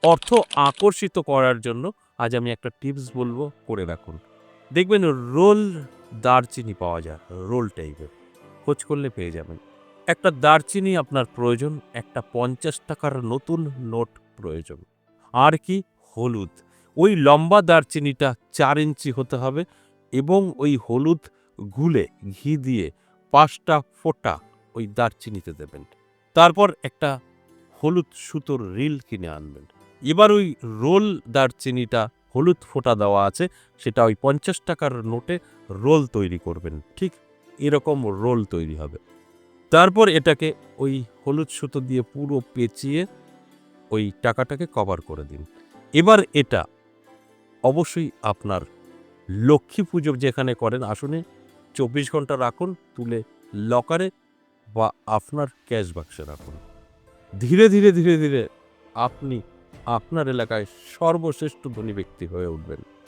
অর্থ আকর্ষিত করার জন্য আজ আমি একটা টিপস বলবো, করে রাখুন। দেখবেন রোল দারচিনি পাওয়া যায়, রোল টাইপের। খোঁজ করলে পেয়ে যাবেন। একটা দারচিনি আপনার প্রয়োজন, একটা ৳৫০ নতুন নোট প্রয়োজন। আর কি? হলুদ। ওই লম্বা দারচিনিটা ৪ ইঞ্চি হতে হবে এবং ওই হলুদ গুলে ঘি দিয়ে ৫ টা ফোঁটা ওই দারচিনিতে দেবেন। তারপর একটা হলুদ সুতোর রিল কিনে আনবেন। এবার ওই রোল দারচিনিটা হলুদ ফোঁটা দেওয়া আছে, সেটা ওই ৳৫০ নোটে রোল তৈরি করবেন। ঠিক এরকম রোল তৈরি হবে। তারপর এটাকে ওই হলুদ সুতো দিয়ে পুরো পেঁচিয়ে ওই টাকাটাকে কভার করে দিন। এবার এটা অবশ্যই আপনার লক্ষ্মী পুজো যেখানে করেন আসনে ২৪ ঘন্টা রাখুন, তুলে লকারে বা আপনার ক্যাশ বাক্সে রাখুন। ধীরে, ধীরে, ধীরে, ধীরে আপনি আপনার এলাকায় সর্বশ্রেষ্ঠ ধনী ব্যক্তি হয়ে উঠবেন।